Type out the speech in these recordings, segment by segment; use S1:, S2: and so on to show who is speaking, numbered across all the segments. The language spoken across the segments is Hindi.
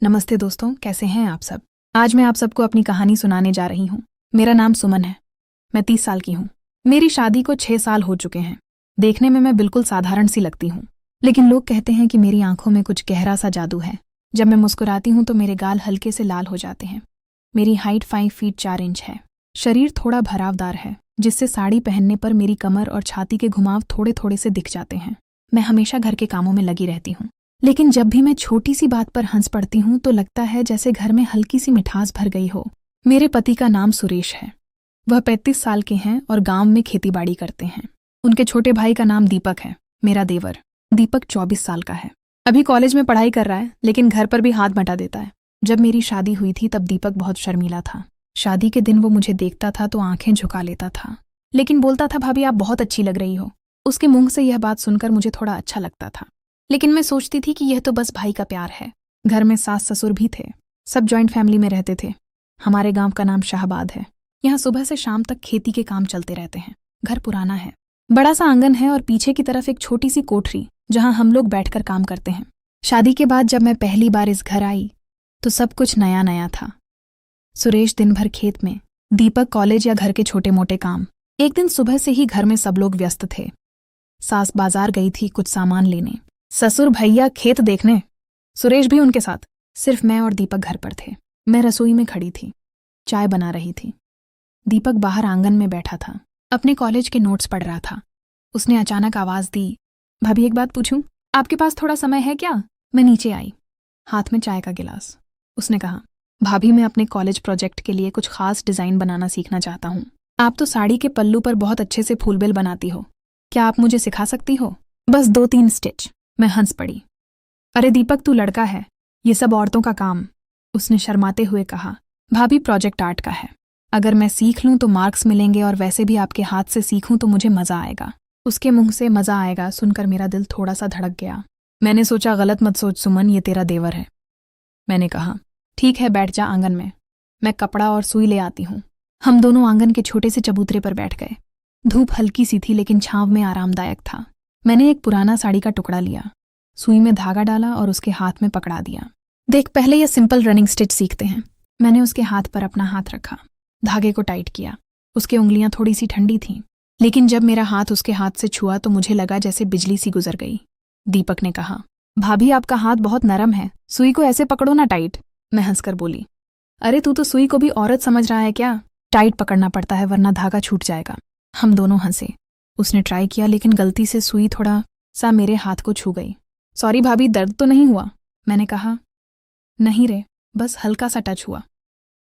S1: नमस्ते दोस्तों, कैसे हैं आप सब। आज मैं आप सबको अपनी कहानी सुनाने जा रही हूँ। मेरा नाम सुमन है। मैं 30 साल की हूँ। मेरी शादी को 6 साल हो चुके हैं। देखने में मैं बिल्कुल साधारण सी लगती हूँ, लेकिन लोग कहते हैं कि मेरी आंखों में कुछ गहरा सा जादू है। जब मैं मुस्कुराती हूँ तो मेरे गाल हल्के से लाल हो जाते हैं। मेरी हाइट 5 फीट 4 इंच है। शरीर थोड़ा भरावदार है, जिससे साड़ी पहनने पर मेरी कमर और छाती के घुमाव थोड़े थोड़े से दिख जाते हैं। मैं हमेशा घर के कामों में लगी रहती हूँ, लेकिन जब भी मैं छोटी सी बात पर हंस पड़ती हूँ तो लगता है जैसे घर में हल्की सी मिठास भर गई हो। मेरे पति का नाम सुरेश है। वह 35 साल के हैं और गांव में खेतीबाड़ी करते हैं। उनके छोटे भाई का नाम दीपक है। मेरा देवर दीपक 24 साल का है। अभी कॉलेज में पढ़ाई कर रहा है, लेकिन घर पर भी हाथ बटा देता है। जब मेरी शादी हुई थी तब दीपक बहुत शर्मीला था। शादी के दिन वो मुझे देखता था तो आंखें झुका लेता था, लेकिन बोलता था, भाभी आप बहुत अच्छी लग रही हो। उसके मुंह से यह बात सुनकर मुझे थोड़ा अच्छा लगता था, लेकिन मैं सोचती थी कि यह तो बस भाई का प्यार है। घर में सास ससुर भी थे। सब जॉइंट फैमिली में रहते थे। हमारे गांव का नाम शाहबाद है। यहाँ सुबह से शाम तक खेती के काम चलते रहते हैं। घर पुराना है। बड़ा सा आंगन है और पीछे की तरफ एक छोटी सी कोठरी, जहां हम लोग बैठकर काम करते हैं। शादी के बाद जब मैं पहली बार इस घर आई तो सब कुछ नया नया था। सुरेश दिन भर खेत में, दीपक कॉलेज या घर के छोटे मोटे काम। एक दिन सुबह से ही घर में सब लोग व्यस्त थे। सास बाजार गई थी कुछ सामान लेने, ससुर भैया खेत देखने, सुरेश भी उनके साथ। सिर्फ मैं और दीपक घर पर थे। मैं रसोई में खड़ी थी, चाय बना रही थी। दीपक बाहर आंगन में बैठा था, अपने कॉलेज के नोट्स पढ़ रहा था। उसने अचानक आवाज दी, भाभी एक बात पूछूं, आपके पास थोड़ा समय है क्या। मैं नीचे आई, हाथ में चाय का गिलास। उसने कहा, भाभी मैं अपने कॉलेज प्रोजेक्ट के लिए कुछ खास डिजाइन बनाना सीखना चाहता हूँ। आप तो साड़ी के पल्लू पर बहुत अच्छे से फूलबिल बनाती हो, क्या आप मुझे सिखा सकती हो। बस 2-3 स्टिच। मैं हंस पड़ी। अरे दीपक तू लड़का है, ये सब औरतों का काम। उसने शर्माते हुए कहा, भाभी प्रोजेक्ट आर्ट का है। अगर मैं सीख लूं तो मार्क्स मिलेंगे और वैसे भी आपके हाथ से सीखूं तो मुझे मजा आएगा। उसके मुंह से मजा आएगा सुनकर मेरा दिल थोड़ा सा धड़क गया। मैंने सोचा गलत मत सोच सुमन, ये तेरा देवर है। मैंने कहा, ठीक है बैठ जा आंगन में, मैं कपड़ा और सुई ले आती हूँ। हम दोनों आंगन के छोटे से चबूतरे पर बैठ गए। धूप हल्की सी थी लेकिन छांव में आरामदायक था। मैंने एक पुराना साड़ी का टुकड़ा लिया, सुई में धागा डाला और उसके हाथ में पकड़ा दिया। देख, पहले ये सिंपल रनिंग स्टिच सीखते हैं। मैंने उसके हाथ पर अपना हाथ रखा, धागे को टाइट किया। उसकी उंगलियां थोड़ी सी ठंडी थीं, लेकिन जब मेरा हाथ उसके हाथ से छुआ तो मुझे लगा जैसे बिजली सी गुजर गई। दीपक ने कहा, भाभी आपका हाथ बहुत नरम है, सुई को ऐसे पकड़ो ना टाइट। मैं हंसकर बोली, अरे तू तो सुई को भी औरत समझ रहा है क्या। टाइट पकड़ना पड़ता है वरना धागा छूट जाएगा। हम दोनों हंसे। उसने ट्राई किया लेकिन गलती से सुई थोड़ा सा मेरे हाथ को छू गई। सॉरी भाभी, दर्द तो नहीं हुआ। मैंने कहा, नहीं रे, बस हल्का सा टच हुआ।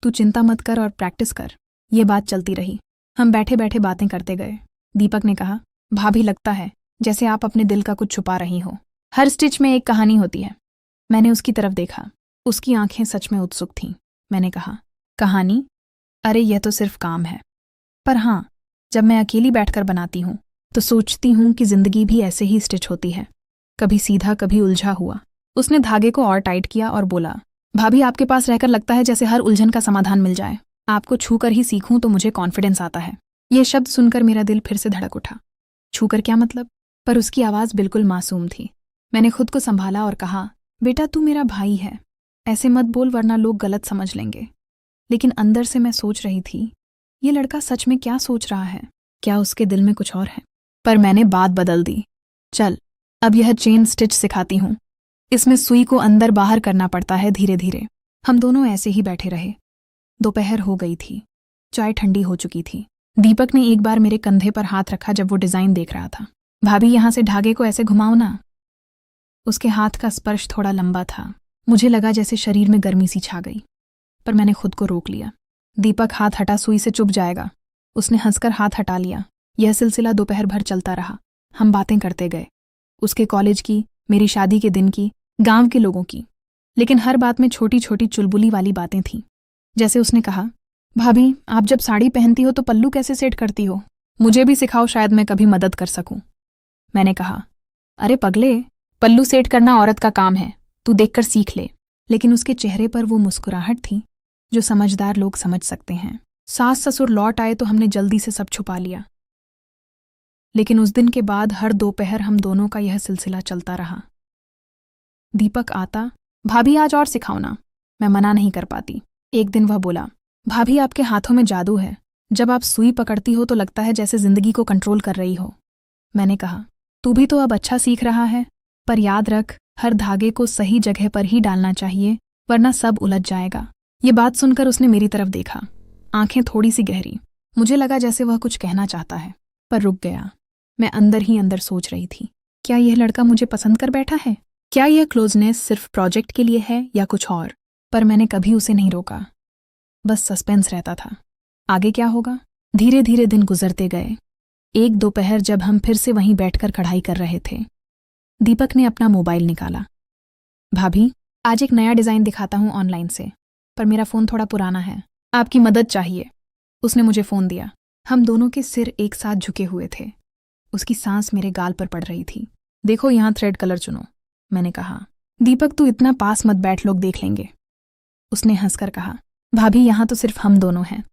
S1: तू चिंता मत कर और प्रैक्टिस कर। ये बात चलती रही। हम बैठे बैठे बातें करते गए। दीपक ने कहा, भाभी लगता है जैसे आप अपने दिल का कुछ छुपा रही हो। हर स्टिच में एक कहानी होती है। मैंने उसकी तरफ देखा। उसकी आंखें सच में उत्सुक थीं। मैंने कहा, कहानी? अरे यह तो सिर्फ काम है। पर हाँ, जब मैं अकेली बैठकर बनाती हूँ तो सोचती हूँ कि जिंदगी भी ऐसे ही स्टिच होती है, कभी सीधा कभी उलझा हुआ। उसने धागे को और टाइट किया और बोला, भाभी आपके पास रहकर लगता है जैसे हर उलझन का समाधान मिल जाए। आपको छूकर ही सीखूं तो मुझे कॉन्फिडेंस आता है। यह शब्द सुनकर मेरा दिल फिर से धड़क उठा। छूकर क्या मतलब? पर उसकी आवाज़ बिल्कुल मासूम थी। मैंने खुद को संभाला और कहा, बेटा तू मेरा भाई है, ऐसे मत बोल वरना लोग गलत समझ लेंगे। लेकिन अंदर से मैं सोच रही थी, ये लड़का सच में क्या सोच रहा है? क्या उसके दिल में कुछ और है? पर मैंने बात बदल दी। चल, अब यह चेन स्टिच सिखाती हूँ। इसमें सुई को अंदर बाहर करना पड़ता है धीरे धीरे। हम दोनों ऐसे ही बैठे रहे। दोपहर हो गई थी, चाय ठंडी हो चुकी थी। दीपक ने एक बार मेरे कंधे पर हाथ रखा जब वो डिजाइन देख रहा था। भाभी यहां से धागे को ऐसे घुमाओ ना। उसके हाथ का स्पर्श थोड़ा लंबा था। मुझे लगा जैसे शरीर में गर्मी सी छा गई, पर मैंने खुद को रोक लिया। दीपक हाथ हटा, सुई से चुभ जाएगा। उसने हंसकर हाथ हटा लिया। यह सिलसिला दोपहर भर चलता रहा। हम बातें करते गए, उसके कॉलेज की, मेरी शादी के दिन की, गांव के लोगों की। लेकिन हर बात में छोटी छोटी चुलबुली वाली बातें थीं। जैसे उसने कहा, भाभी आप जब साड़ी पहनती हो तो पल्लू कैसे सेट करती हो, मुझे भी सिखाओ, शायद मैं कभी मदद कर सकूं। मैंने कहा, अरे पगले, पल्लू सेट करना औरत का काम है, तू देखकर सीख ले। लेकिन उसके चेहरे पर वो मुस्कुराहट थी जो समझदार लोग समझ सकते हैं। सास ससुर लौट आए तो हमने जल्दी से सब छुपा लिया। लेकिन उस दिन के बाद हर दोपहर हम दोनों का यह सिलसिला चलता रहा। दीपक आता, भाभी आज और सिखाओ ना। मैं मना नहीं कर पाती। एक दिन वह बोला, भाभी आपके हाथों में जादू है, जब आप सुई पकड़ती हो तो लगता है जैसे जिंदगी को कंट्रोल कर रही हो। मैंने कहा, तू भी तो अब अच्छा सीख रहा है, पर याद रख हर धागे को सही जगह पर ही डालना चाहिए, वरना सब उलझ जाएगा। ये बात सुनकर उसने मेरी तरफ देखा, आंखें थोड़ी सी गहरी। मुझे लगा जैसे वह कुछ कहना चाहता है, पर रुक गया। मैं अंदर ही अंदर सोच रही थी, क्या यह लड़का मुझे पसंद कर बैठा है? क्या यह क्लोजनेस सिर्फ प्रोजेक्ट के लिए है या कुछ और? पर मैंने कभी उसे नहीं रोका, बस सस्पेंस रहता था। आगे क्या होगा? धीरे धीरे दिन गुजरते गए। एक दोपहर जब हम फिर से वहीं बैठकर कढ़ाई कर रहे थे, दीपक ने अपना मोबाइल निकाला। भाभी, आज एक नया डिज़ाइन दिखाता हूँ ऑनलाइन से, पर मेरा फ़ोन थोड़ा पुराना है, आपकी मदद चाहिए। उसने मुझे फ़ोन दिया। हम दोनों के सिर एक साथ झुके हुए थे। उसकी सांस मेरे गाल पर पड़ रही थी। देखो यहाँ थ्रेड कलर चुनो, मैंने कहा। दीपक तू इतना पास मत बैठ, लोग देख लेंगे। उसने हंसकर कहा, भाभी यहाँ तो सिर्फ हम दोनों हैं,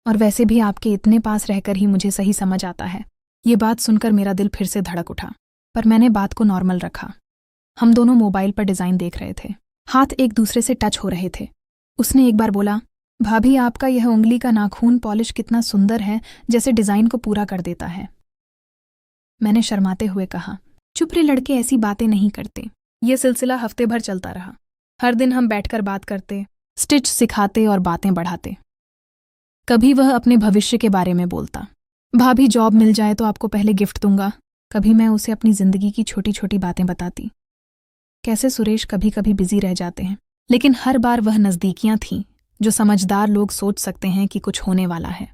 S1: और वैसे भी आपके इतने पास रहकर ही मुझे सही समझ आता है। ये बात सुनकर मेरा दिल फिर से धड़क उठा, पर मैंने बात को नॉर्मल रखा। हम दोनों मोबाइल पर डिज़ाइन देख रहे थे, हाथ एक दूसरे से टच हो रहे थे। उसने एक बार बोला, भाभी आपका यह उंगली का नाखून पॉलिश कितना सुंदर है, जैसे डिज़ाइन को पूरा कर देता है। मैंने शर्माते हुए कहा, चुप रे लड़के, ऐसी बातें नहीं करते। यह सिलसिला हफ्ते भर चलता रहा। हर दिन हम बैठकर बात करते, स्टिच सिखाते और बातें बढ़ाते। कभी वह अपने भविष्य के बारे में बोलता, भाभी जॉब मिल जाए तो आपको पहले गिफ्ट दूंगा। कभी मैं उसे अपनी जिंदगी की छोटी छोटी बातें बताती, कैसे सुरेश कभी कभी बिजी रह जाते हैं, लेकिन हर बार वह नज़दीकियां थीं जो समझदार लोग सोच सकते हैं कि कुछ होने वाला है।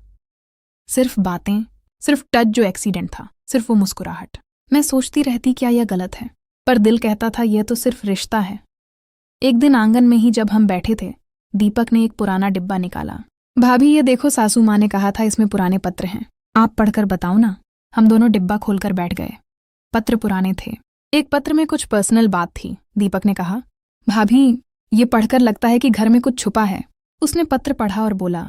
S1: सिर्फ बातें, सिर्फ टच जो एक्सीडेंट था, सिर्फ वो मुस्कुराहट। मैं सोचती रहती क्या यह गलत है, पर दिल कहता था यह तो सिर्फ रिश्ता है। एक दिन आंगन में ही जब हम बैठे थे, दीपक ने एक पुराना डिब्बा निकाला। भाभी ये देखो, सासू माँ ने कहा था इसमें पुराने पत्र हैं, आप पढ़कर बताओ ना। हम दोनों डिब्बा खोलकर बैठ गए। पत्र पुराने थे। एक पत्र में कुछ पर्सनल बात थी। दीपक ने कहा, भाभी ये पढ़कर लगता है कि घर में कुछ छुपा है। उसने पत्र पढ़ा और बोला,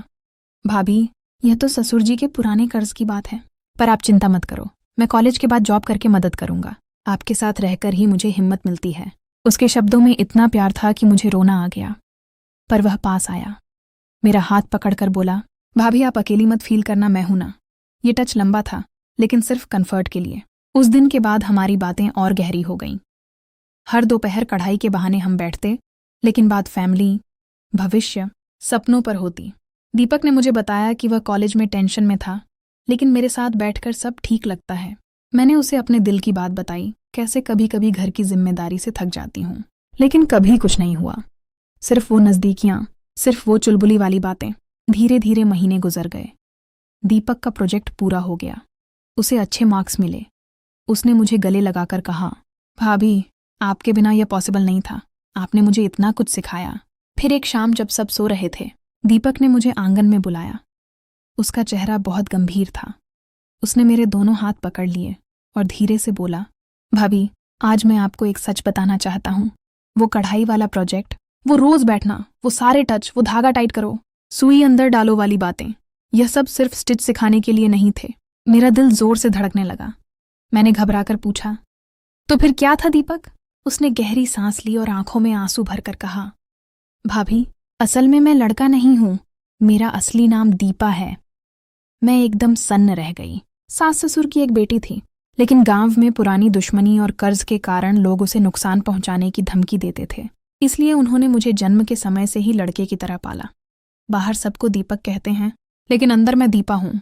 S1: भाभी यह तो ससुर जी के पुराने कर्ज की बात है, पर आप चिंता मत करो, मैं कॉलेज के बाद जॉब करके मदद करूंगा। आपके साथ रहकर ही मुझे हिम्मत मिलती है। उसके शब्दों में इतना प्यार था कि मुझे रोना आ गया। पर वह पास आया, मेरा हाथ पकड़कर बोला, भाभी आप अकेली मत फील करना, मैं हूं ना। ये टच लंबा था, लेकिन सिर्फ कंफर्ट के लिए। उस दिन के बाद हमारी बातें और गहरी हो गईं। हर दोपहर कढ़ाई के बहाने हम बैठते, लेकिन बात फैमिली, भविष्य, सपनों पर होती। दीपक ने मुझे बताया कि वह कॉलेज में टेंशन में था, लेकिन मेरे साथ बैठकर सब ठीक लगता है। मैंने उसे अपने दिल की बात बताई, कैसे कभी कभी घर की जिम्मेदारी से थक जाती हूँ, लेकिन कभी कुछ नहीं हुआ। सिर्फ वो नज़दीकियाँ, सिर्फ वो चुलबुली वाली बातें। धीरे धीरे महीने गुजर गए। दीपक का प्रोजेक्ट पूरा हो गया, उसे अच्छे मार्क्स मिले। उसने मुझे गले लगाकर कहा, भाभी आपके बिना यह पॉसिबल नहीं था, आपने मुझे इतना कुछ सिखाया। फिर एक शाम जब सब सो रहे थे, दीपक ने मुझे आंगन में बुलाया। उसका चेहरा बहुत गंभीर था। उसने मेरे दोनों हाथ पकड़ लिए और धीरे से बोला, भाभी आज मैं आपको एक सच बताना चाहता हूँ। वो कढ़ाई वाला प्रोजेक्ट, वो रोज बैठना, वो सारे टच, वो धागा टाइट करो, सुई अंदर डालो वाली बातें, यह सब सिर्फ स्टिच सिखाने के लिए नहीं थे। मेरा दिल जोर से धड़कने लगा। मैंने घबराकर पूछा, तो फिर क्या था दीपक? उसने गहरी सांस ली और आंखों में आंसू भरकर कहा, भाभी असल में मैं लड़का नहीं हूं, मेरा असली नाम दीपा है। मैं एकदम सन्न रह गई। सास ससुर की एक बेटी थी, लेकिन गांव में पुरानी दुश्मनी और कर्ज के कारण लोग उसे नुकसान पहुंचाने की धमकी देते थे। इसलिए उन्होंने मुझे जन्म के समय से ही लड़के की तरह पाला। बाहर सबको दीपक कहते हैं, लेकिन अंदर मैं दीपा हूं।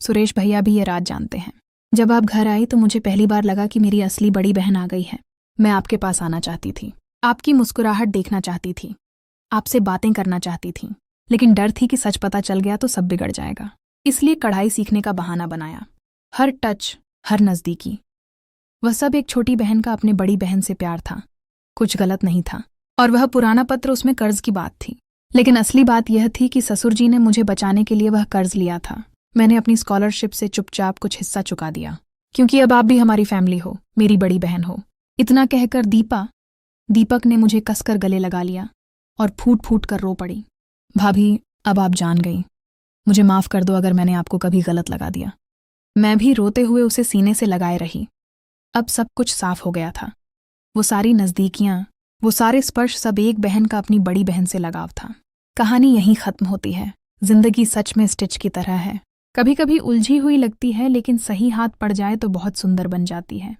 S1: सुरेश भैया भी ये राज जानते हैं। जब आप घर आई तो मुझे पहली बार लगा कि मेरी असली बड़ी बहन आ गई है। मैं आपके पास आना चाहती थी, आपकी मुस्कुराहट देखना चाहती थी, आपसे बातें करना चाहती थी, लेकिन डर थी कि सच पता चल गया तो सब बिगड़ जाएगा। इसलिए कढ़ाई सीखने का बहाना बनाया। हर टच, हर नज़दीकी, वह सब एक छोटी बहन का अपने बड़ी बहन से प्यार था। कुछ गलत नहीं था, और वह पुराना पत्र, उसमें कर्ज की बात थी। लेकिन असली बात यह थी कि ससुर जी ने मुझे बचाने के लिए वह कर्ज लिया था। मैंने अपनी स्कॉलरशिप से चुपचाप कुछ हिस्सा चुका दिया, क्योंकि अब आप भी हमारी फैमिली हो, मेरी बड़ी बहन हो। इतना कहकर दीपक ने मुझे कसकर गले लगा लिया और फूट फूट कर रो पड़ी। भाभी अब आप जान गई, मुझे माफ़ कर दो अगर मैंने आपको कभी गलत लगा दिया। मैं भी रोते हुए उसे सीने से लगाए रही। अब सब कुछ साफ हो गया था। वो सारी नज़दीकियाँ, वो सारे स्पर्श सब एक बहन का अपनी बड़ी बहन से लगाव था। कहानी यहीं खत्म होती है। जिंदगी सच में स्टिच की तरह है, कभी कभी उलझी हुई लगती है लेकिन सही हाथ पड़ जाए तो बहुत सुंदर बन जाती है।